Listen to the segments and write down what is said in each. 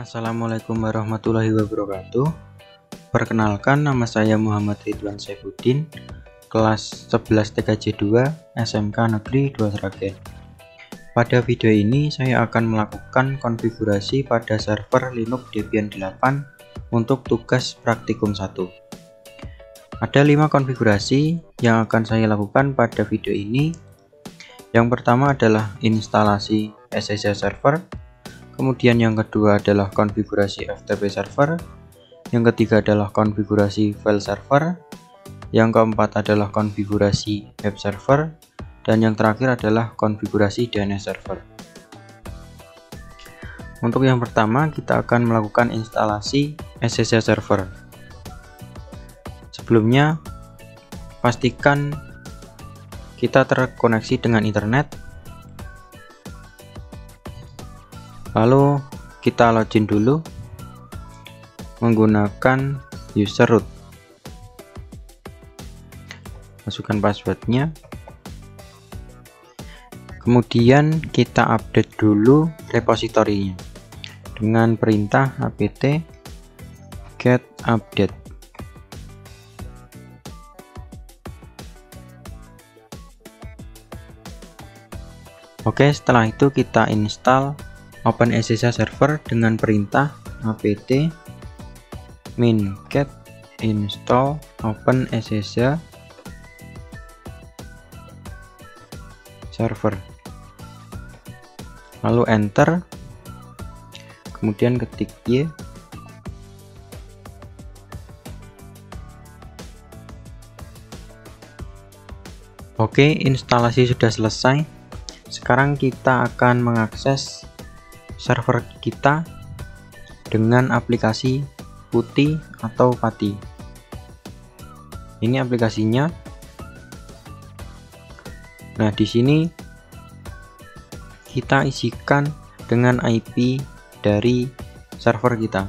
Assalamualaikum warahmatullahi wabarakatuh. Perkenalkan, nama saya Muhammad Ridwan Saifuddin, kelas 11 TKJ 2 SMK Negeri 2 Sragen. Pada video ini saya akan melakukan konfigurasi pada server Linux Debian 8 untuk tugas praktikum 1. Ada 5 konfigurasi yang akan saya lakukan pada video ini. Yang pertama adalah instalasi SSH server. Kemudian yang kedua adalah konfigurasi FTP server. Yang ketiga adalah konfigurasi file server. Yang keempat adalah konfigurasi web server. Dan yang terakhir adalah konfigurasi DNS server. Untuk yang pertama, kita akan melakukan instalasi SSH server. Sebelumnya, pastikan kita terkoneksi dengan internet. Lalu kita login dulu menggunakan user root. Masukkan passwordnya. Kemudian kita update dulu repositorinya dengan perintah apt get update. Oke, setelah itu kita install OpenSSH server dengan perintah apt min-get install OpenSSH server. Lalu enter. Kemudian ketik y. Oke, instalasi sudah selesai. Sekarang kita akan mengakses server kita dengan aplikasi PuTTY atau PaTTY. Ini aplikasinya. Nah, di sini kita isikan dengan IP dari server kita,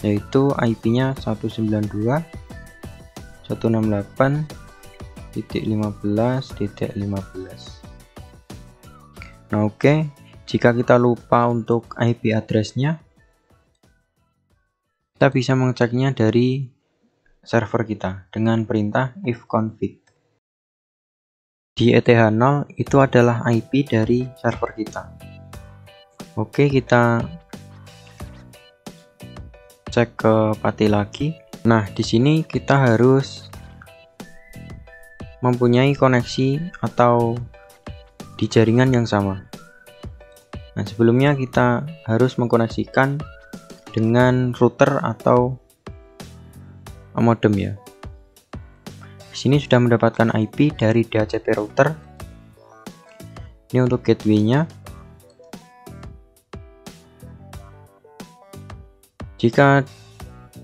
yaitu IP-nya 192.168.15.15. Nah, oke. Jika kita lupa untuk IP address-nya, kita bisa mengeceknya dari server kita dengan perintah ifconfig. Di ETH0 itu adalah IP dari server kita. Oke, kita cek ke PaTTY lagi. Nah, di sini kita harus mempunyai koneksi atau di jaringan yang sama. Nah, sebelumnya kita harus mengkoneksikan dengan router atau modem ya. Di sini sudah mendapatkan IP dari DHCP router. Ini untuk gateway-nya. Jika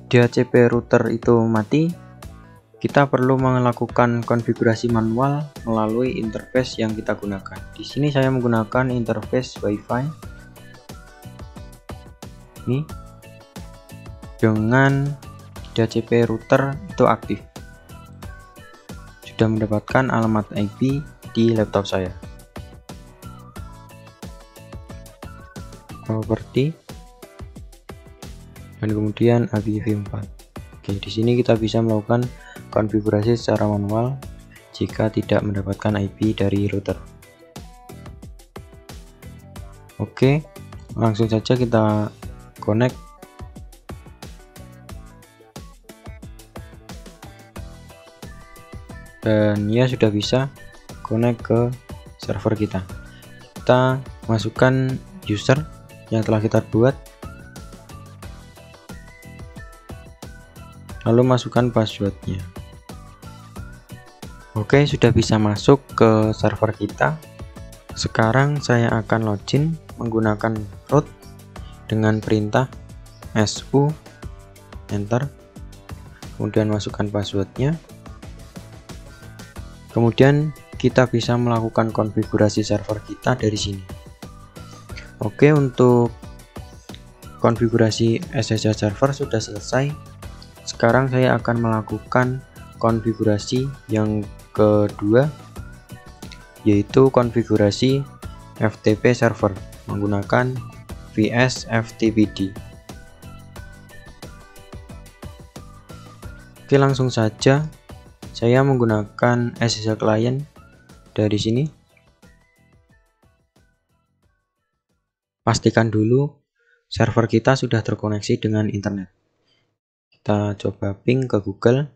DHCP router itu mati, kita perlu melakukan konfigurasi manual melalui interface yang kita gunakan. Di sini saya menggunakan interface WiFi ini dengan DHCP router itu aktif. Sudah mendapatkan alamat IP di laptop saya. Properti dan kemudian IPv4. Oke, di sini kita bisa melakukan konfigurasi secara manual jika tidak mendapatkan IP dari router. Oke, langsung saja kita connect. Dan ya, sudah bisa connect ke server kita. Kita masukkan user yang telah kita buat. Lalu masukkan passwordnya. Oke, sudah bisa masuk ke server kita. Sekarang saya akan login menggunakan root dengan perintah su enter. Kemudian masukkan passwordnya. Kemudian kita bisa melakukan konfigurasi server kita dari sini. Oke, untuk konfigurasi SSH server sudah selesai. Sekarang saya akan melakukan konfigurasi yang kedua, yaitu konfigurasi FTP server menggunakan vs ftpd. Oke, langsung saja saya menggunakan SSH client dari sini. Pastikan dulu server kita sudah terkoneksi dengan internet. Kita coba ping ke Google.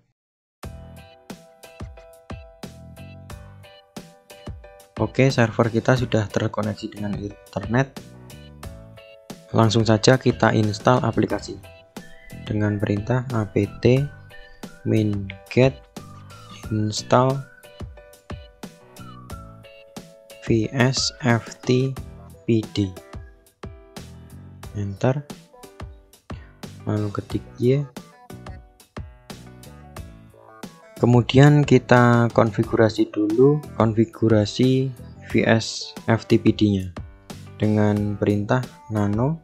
Oke, server kita sudah terkoneksi dengan internet. Langsung saja kita install aplikasi dengan perintah apt min-get install vs ftpd. Enter, lalu ketik Y. Kemudian kita konfigurasi dulu konfigurasi vs ftpd nya dengan perintah nano.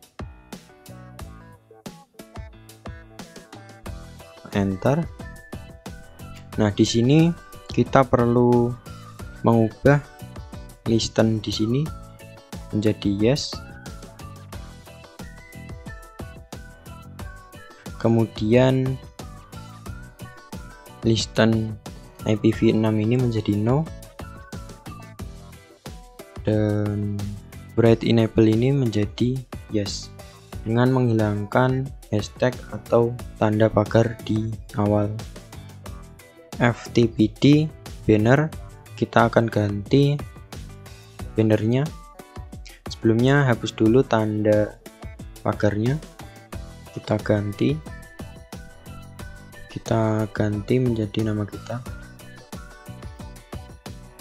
Enter. Nah, di sini kita perlu mengubah listen di sini menjadi yes. Kemudian listen IPv6 ini menjadi no, dan write enable ini menjadi yes, dengan menghilangkan hashtag atau tanda pagar di awal. ftpd banner kita akan ganti bannernya. Sebelumnya hapus dulu tanda pagarnya, kita ganti menjadi nama kita.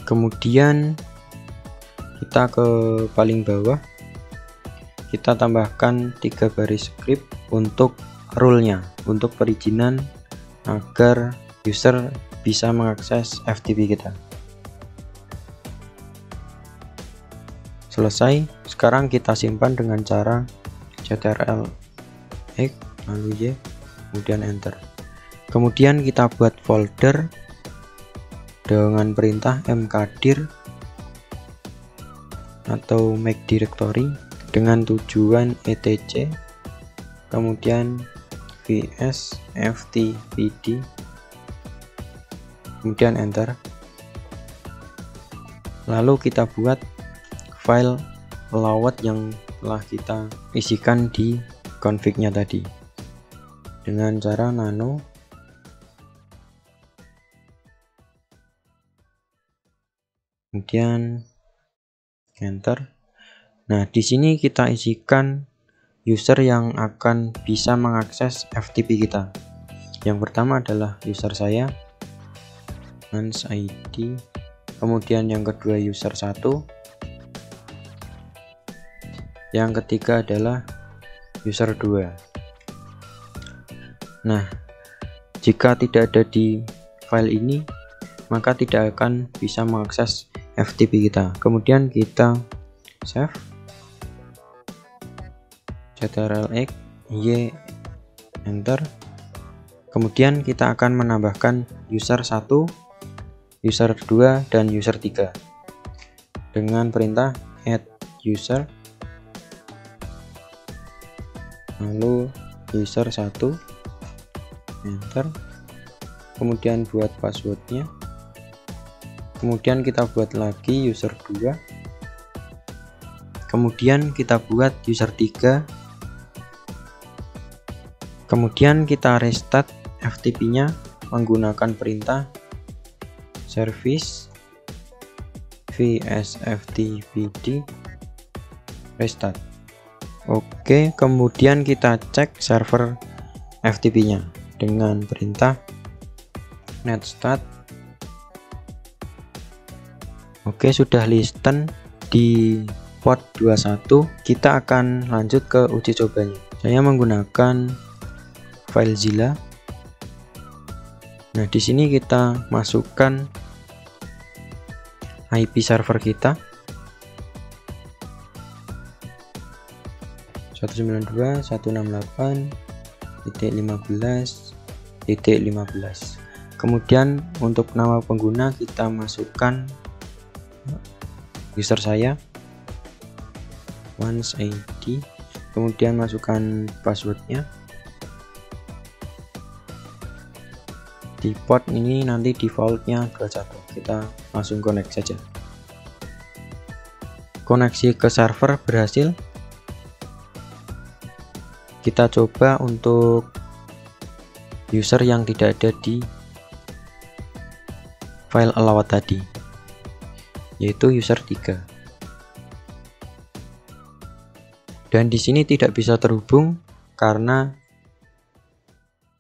Kemudian kita ke paling bawah, kita tambahkan 3 baris script untuk rule-nya, untuk perizinan agar user bisa mengakses FTP kita. Selesai. Sekarang kita simpan dengan cara ctrl-x lalu Y, kemudian enter. Kemudian kita buat folder dengan perintah mkdir atau make directory dengan tujuan etc, kemudian vs ftpd, kemudian enter. Lalu kita buat file lawat yang telah kita isikan di config-nya tadi dengan cara nano. Kemudian enter. Nah, di sini kita isikan user yang akan bisa mengakses FTP kita. Yang pertama adalah user saya, Hans ID. Kemudian yang kedua user 1. Yang ketiga adalah user 2. Nah, jika tidak ada di file ini, maka tidak akan bisa mengakses FTP kita. Kemudian kita save, ctrl-x, Y, enter. Kemudian kita akan menambahkan user 1, user 2, dan user 3 dengan perintah add user, lalu user 1, enter. Kemudian buat passwordnya. Kemudian kita buat lagi user 2. Kemudian kita buat user 3. Kemudian kita restart FTP-nya menggunakan perintah service vs ftpd restart. Oke, kemudian kita cek server FTP-nya dengan perintah netstart. Oke, sudah listen di port 21. Kita akan lanjut ke uji cobanya. Saya menggunakan FileZilla. Nah, di sini kita masukkan IP server kita 192.168.15.15. Kemudian untuk nama pengguna kita masukkan user saya, Hans ID. kemudian masukkan passwordnya. Di port ini nanti defaultnya ke 1, kita langsung connect saja. Koneksi ke server berhasil. Kita coba untuk user yang tidak ada di file allowed tadi, yaitu user 3. Dan di sini tidak bisa terhubung karena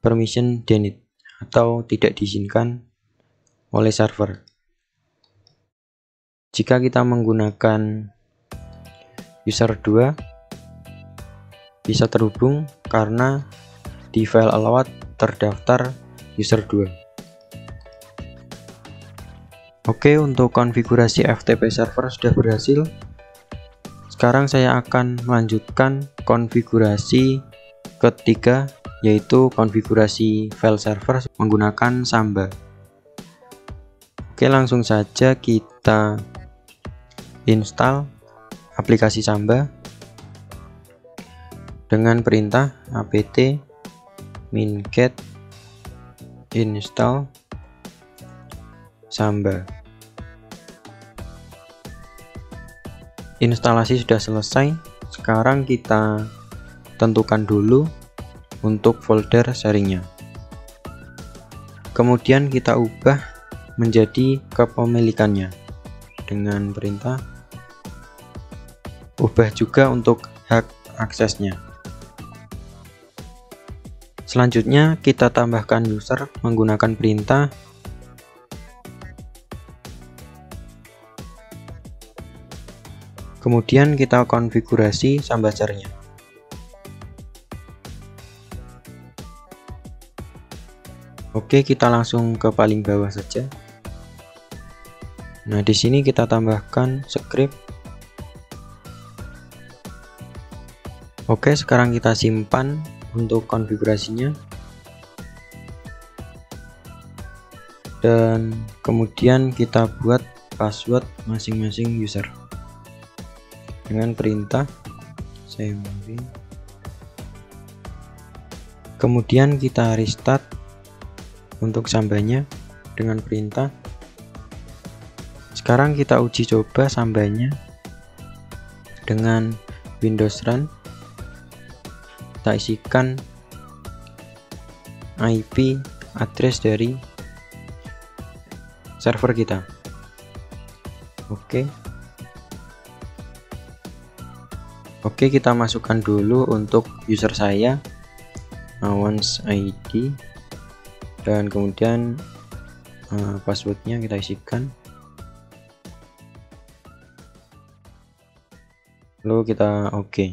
permission denied atau tidak diizinkan oleh server. Jika kita menggunakan user 2 bisa terhubung karena di file allowed terdaftar user 2. Oke, untuk konfigurasi FTP server sudah berhasil. Sekarang saya akan melanjutkan konfigurasi ketiga, yaitu konfigurasi file server menggunakan Samba. Oke, langsung saja kita install aplikasi Samba dengan perintah apt minget install Samba. Instalasi sudah selesai. Sekarang kita tentukan dulu untuk folder sharingnya. Kemudian kita ubah menjadi kepemilikannya dengan perintah ubah juga untuk hak aksesnya. Selanjutnya kita tambahkan user menggunakan perintah kemudian kita konfigurasi Sambasarnya. Oke, kita langsung ke paling bawah saja. Nah, di sini kita tambahkan script. Oke, sekarang kita simpan untuk konfigurasinya. Dan kemudian kita buat password masing-masing user dengan perintah cmd. Kemudian kita restart untuk Sambanya dengan perintah. Sekarang kita uji coba Sambanya dengan Windows Run. Kita isikan IP address dari server kita. Oke, kita masukkan dulu untuk user saya Awans ID dan kemudian passwordnya kita isikan. Lalu kita oke.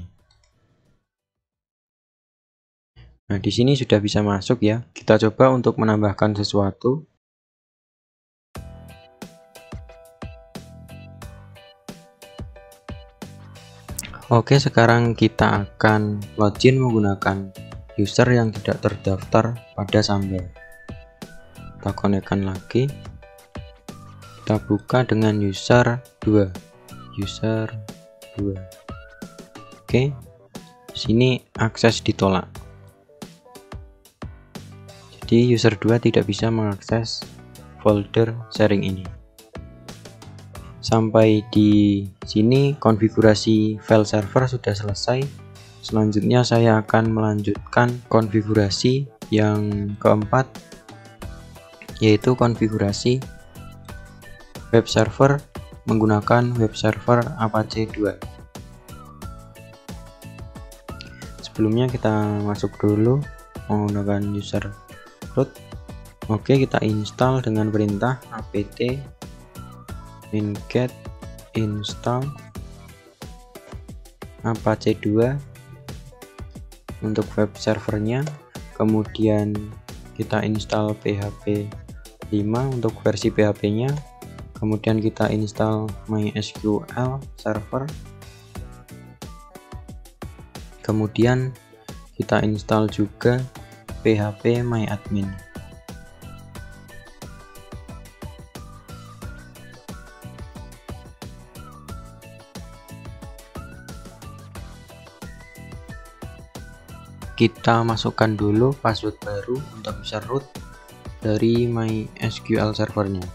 Nah, di sini sudah bisa masuk ya. Kita coba untuk menambahkan sesuatu. Oke, sekarang kita akan login menggunakan user yang tidak terdaftar pada Samba. Kita konekkan lagi. Kita buka dengan user 2. Oke. Sini akses ditolak. Jadi user 2 tidak bisa mengakses folder sharing ini. Sampai di sini konfigurasi file server sudah selesai. Selanjutnya saya akan melanjutkan konfigurasi yang keempat, yaitu konfigurasi web server menggunakan web server Apache 2. Sebelumnya kita masuk dulu menggunakan user root. Oke, kita install dengan perintah apt minget install Apache 2 untuk web servernya. Kemudian kita install PHP 5 untuk versi PHP-nya. Kemudian kita install MySQL server. Kemudian kita install juga PHP MyAdmin. kita masukkan dulu password baru untuk bisa root dari MySQL servernya.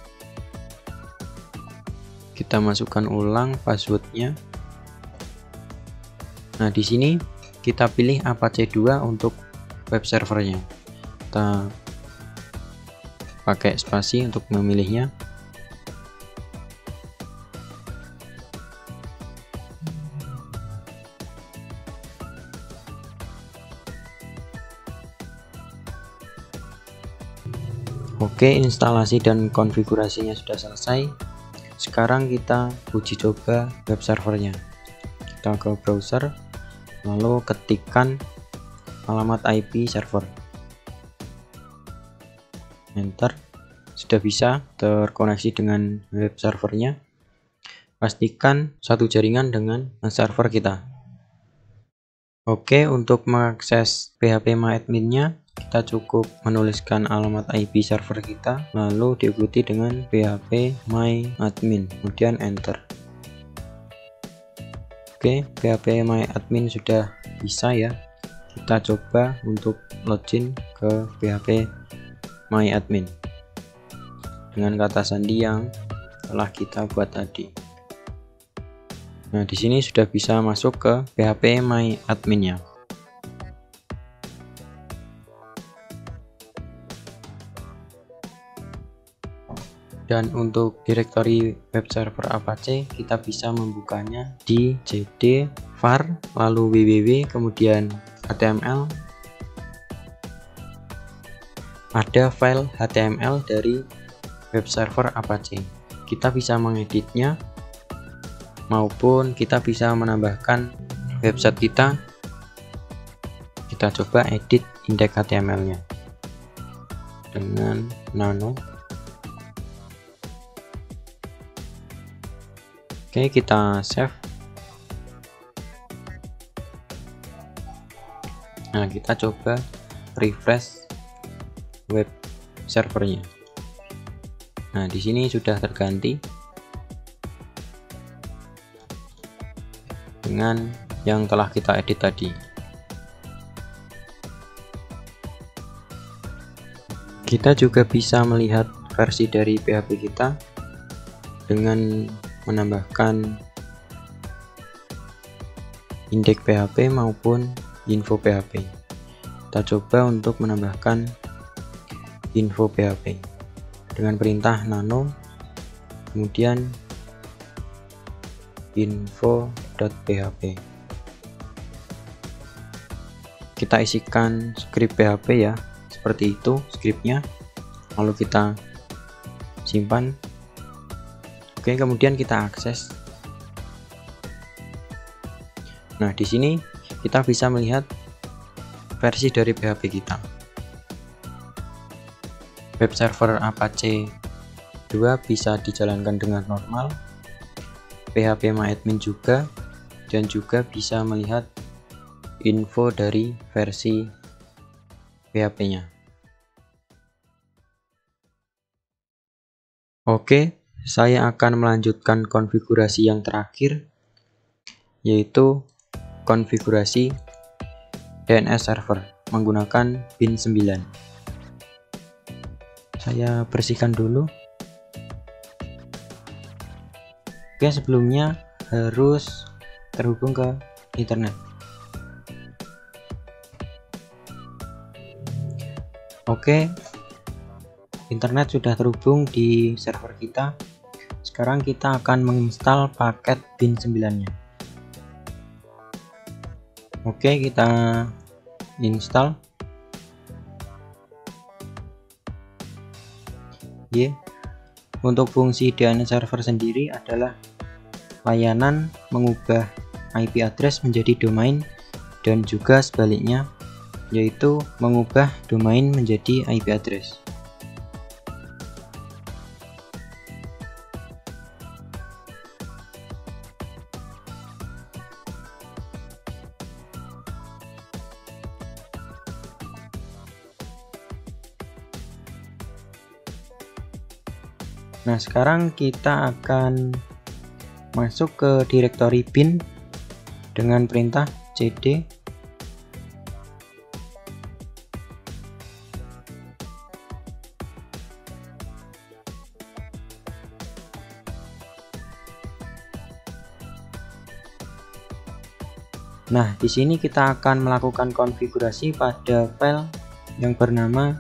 Kita masukkan ulang passwordnya. Nah, di sini kita pilih Apache 2 untuk web servernya. Kita pakai spasi untuk memilihnya. Oke, instalasi dan konfigurasinya sudah selesai. Sekarang kita uji coba web servernya. Kita ke browser, lalu ketikkan alamat IP server. Enter. Sudah bisa terkoneksi dengan web servernya. Pastikan satu jaringan dengan server kita. Oke, untuk mengakses phpMyAdmin-nya, kita cukup menuliskan alamat IP server kita, lalu diikuti dengan phpMyAdmin, kemudian enter. Oke, phpMyAdmin sudah bisa ya. Kita coba untuk login ke phpMyAdmin dengan kata sandi yang telah kita buat tadi. Nah, di sini sudah bisa masuk ke phpMyAdmin-nya. Dan untuk direktori web server Apache, kita bisa membukanya di cd var lalu www kemudian html. Ada file HTML dari web server Apache. Kita bisa mengeditnya, maupun kita bisa menambahkan website kita. Kita coba edit indeks HTML-nya dengan nano. Oke, kita save. Nah, kita coba refresh web servernya. Nah, di sini sudah terganti dengan yang telah kita edit tadi. Kita juga bisa melihat versi dari PHP kita dengan menambahkan indeks PHP maupun info PHP. Kita coba untuk menambahkan info PHP dengan perintah nano, kemudian info.php. Kita isikan script PHP ya, seperti itu scriptnya, lalu kita simpan. Oke, kemudian kita akses. Nah, di sini kita bisa melihat versi dari PHP kita. Web server Apache 2 bisa dijalankan dengan normal, phpMyAdmin juga, dan juga bisa melihat info dari versi PHP-nya. Oke, saya akan melanjutkan konfigurasi yang terakhir, yaitu konfigurasi DNS server menggunakan bin 9. Saya bersihkan dulu. Oke, sebelumnya harus terhubung ke internet. Oke, internet sudah terhubung di server kita. Sekarang kita akan menginstal paket bin 9-nya. Oke, kita install. Untuk fungsi DNS server sendiri adalah layanan mengubah IP address menjadi domain dan juga sebaliknya, yaitu mengubah domain menjadi IP address. Nah, sekarang kita akan masuk ke direktori bin dengan perintah cd Nah, di sini kita akan melakukan konfigurasi pada file yang bernama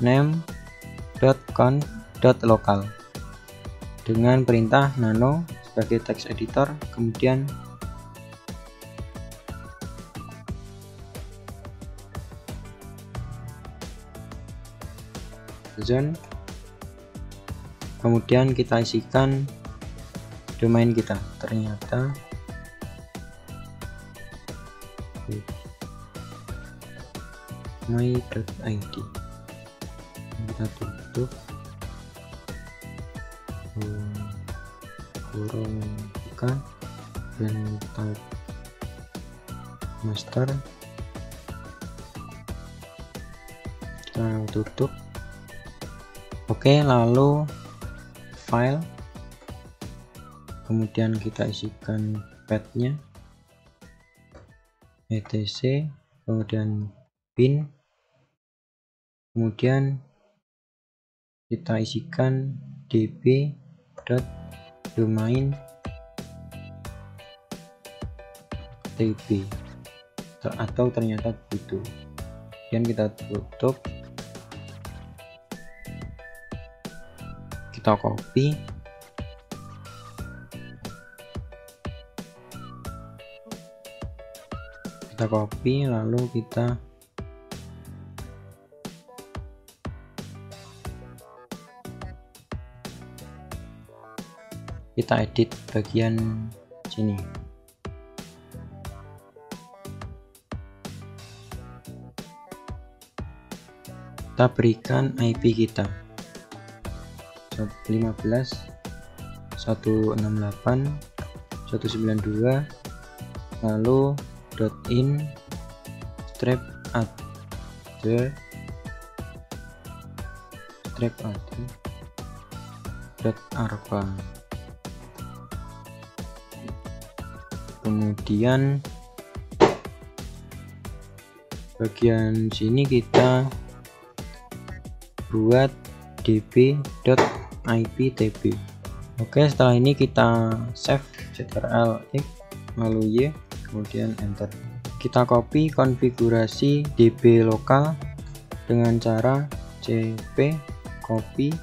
name.conf.local dengan perintah nano sebagai text editor, kemudian zone, kemudian kita isikan domain kita. Ternyata my.id, kita tutup kurung buka dan type master, kita tutup. Oke, lalu file, kemudian kita isikan path-nya etc, kemudian bin, kemudian kita isikan db.domain tb atau ternyata begitu. Kemudian kita tutup, kita copy, lalu kita edit bagian sini. Kita berikan IP kita 15.168.192, lalu .in strap other .arpa. Kemudian bagian sini kita buat db.iptb. Oke, setelah ini kita save ctrl+x lalu y, kemudian enter. Kita copy konfigurasi db lokal dengan cara cp copy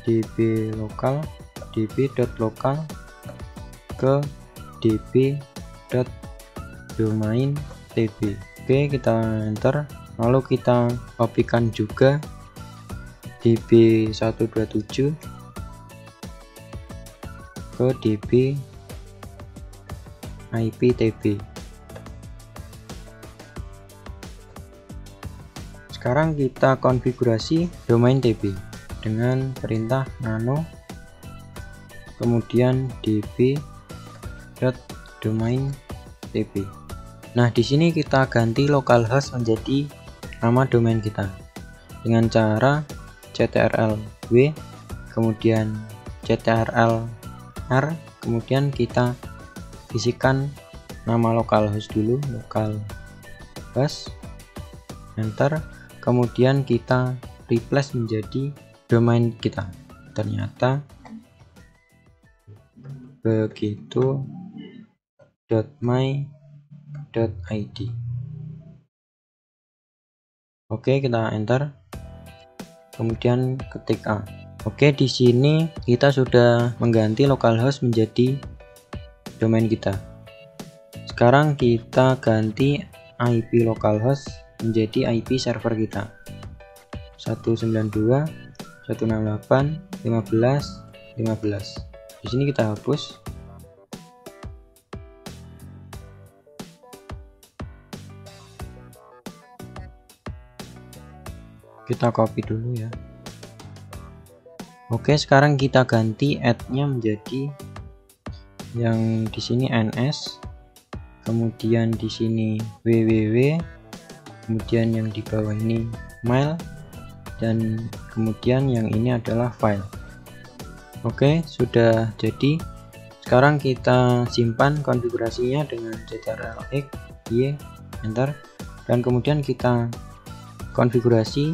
db lokal db.local ke db.domain tb. Oke, kita enter, lalu kita kopikan juga db127 ke db iptb. Sekarang kita konfigurasi domain tb dengan perintah nano, kemudian db.domain tb. Nah, di sini kita ganti localhost menjadi nama domain kita dengan cara ctrl+w, kemudian ctrl+r, kemudian kita isikan nama localhost dulu, localhost, enter, kemudian kita replace menjadi domain kita. Ternyata begitu .my.id. Oke, kita enter, kemudian ketik A. Oke, di sini kita sudah mengganti localhost menjadi domain kita. Sekarang kita ganti IP localhost menjadi IP server kita 192.168.15.15. Di sini kita hapus. Kita copy dulu ya. Oke, sekarang kita ganti add-nya menjadi yang di sini ns, kemudian di sini www, kemudian yang di bawah ini mail, dan kemudian yang ini adalah file. Oke, sudah jadi. Sekarang kita simpan konfigurasinya dengan ctrl+x, y, enter, dan kemudian kita konfigurasi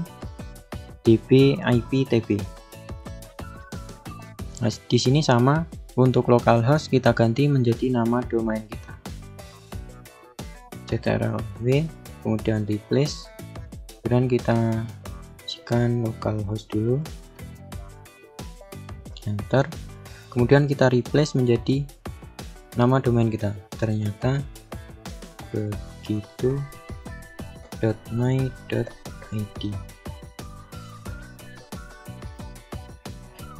db iptb. Nah, di sini sama, untuk localhost kita ganti menjadi nama domain kita. ctrl-v, kemudian replace, kemudian kita isikan localhost dulu, enter, kemudian kita replace menjadi nama domain kita, ternyata begitu.my.id,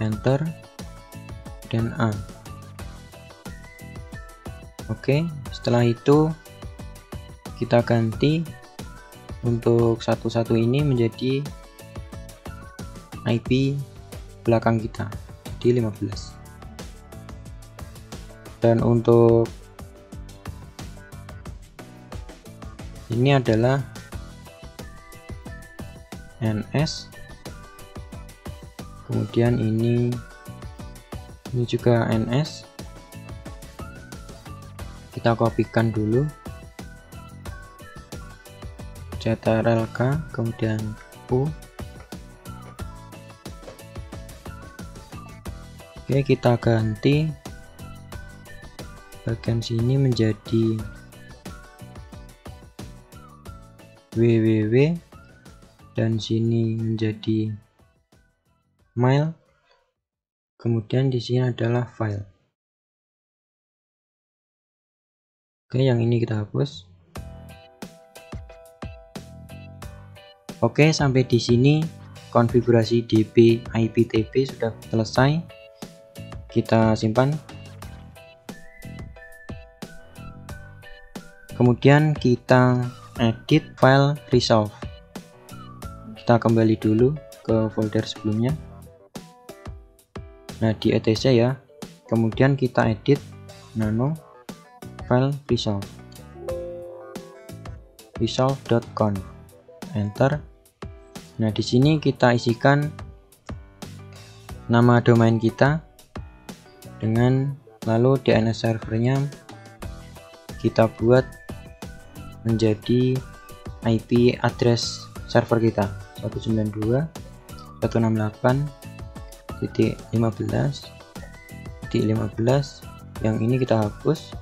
enter, dan A. Oke, setelah itu kita ganti untuk satu ini menjadi IP belakang kita, jadi 15. Dan untuk ini adalah NS, kemudian ini juga NS, kita kopikan dulu, ctrl-k, kemudian U. Oke, kita ganti bagian sini menjadi www, dan sini menjadi mail, kemudian di sini adalah file. Oke, yang ini kita hapus. Oke, sampai di sini konfigurasi DB IPTP sudah selesai. Kita simpan. Kemudian kita edit file resolve. Kita kembali dulu ke folder sebelumnya. Nah, di etc ya. Kemudian kita edit nano file resolve. resolve.conf. Enter. Nah, di sini kita isikan nama domain kita dengan lalu DNS servernya kita buat menjadi IP address server kita 192.168.15.15. Yang ini kita hapus,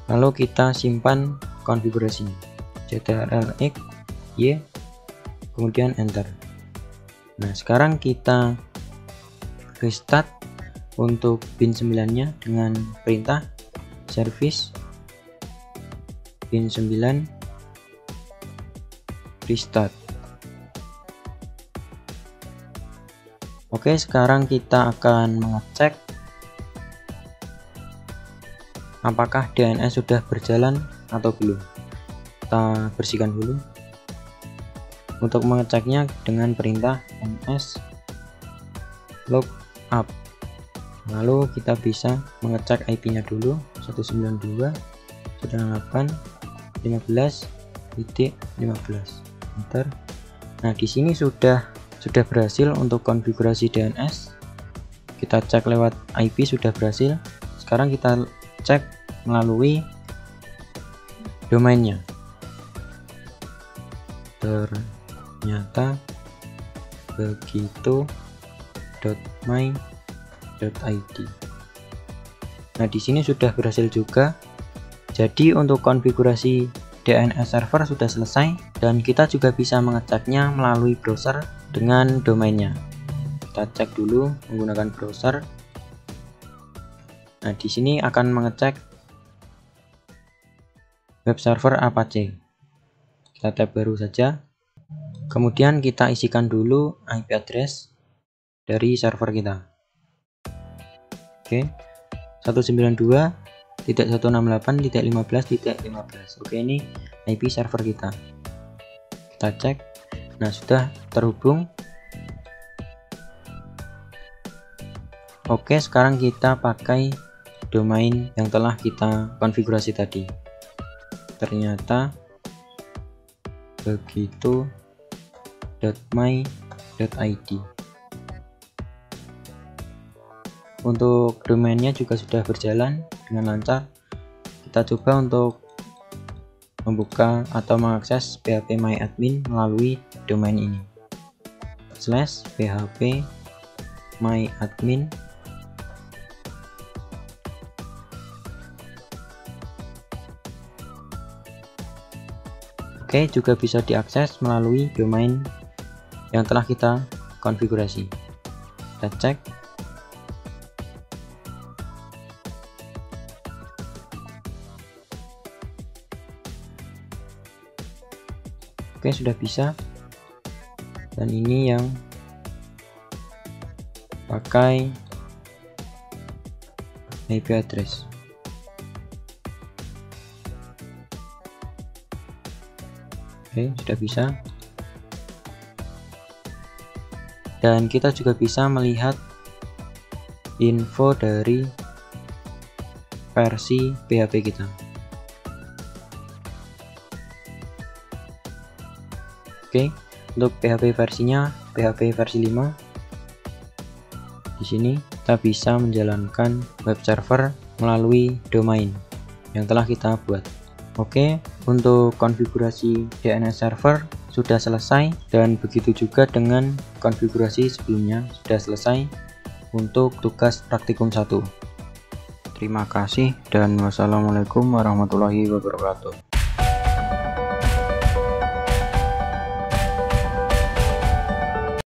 lalu kita simpan konfigurasinya, ctrl-x, y, kemudian enter. Nah, sekarang kita restart untuk bin 9 nya dengan perintah service bin 9 restart. Oke, sekarang kita akan mengecek apakah DNS sudah berjalan atau belum. Kita bersihkan dulu. Untuk mengeceknya dengan perintah ns logup. Lalu kita bisa mengecek IP-nya dulu, 192.168.15.15. Enter. Nah, di sini sudah berhasil untuk konfigurasi DNS. Kita cek lewat IP sudah berhasil. Sekarang kita cek melalui domainnya. Ternyata begitu.my.id. Nah, di sini sudah berhasil juga. Jadi untuk konfigurasi DNS server sudah selesai, dan kita juga bisa mengeceknya melalui browser dengan domainnya. Kita cek dulu menggunakan browser. Nah, di sini akan mengecek web server Apache. Kita tab baru saja. Kemudian kita isikan dulu IP address dari server kita. Oke, 192.168.15.15. Oke, ini IP server kita. Kita cek. Nah, sudah terhubung. Oke, sekarang kita pakai domain yang telah kita konfigurasi tadi. Ternyata begitu.my.id. Untuk domainnya juga sudah berjalan dengan lancar. Kita coba untuk membuka atau mengakses PHP MyAdmin melalui domain ini, /php myadmin. Oke, juga bisa diakses melalui domain yang telah kita konfigurasi. Kita cek. Oke, sudah bisa. Dan ini yang pakai IP address. Oke, sudah bisa. Dan kita juga bisa melihat info dari versi PHP kita. Oke, untuk PHP versinya PHP versi 5. Di sini kita bisa menjalankan web server melalui domain yang telah kita buat. Oke, untuk konfigurasi DNS server sudah selesai, dan begitu juga dengan konfigurasi sebelumnya sudah selesai untuk tugas praktikum 1. Terima kasih dan wassalamualaikum warahmatullahi wabarakatuh.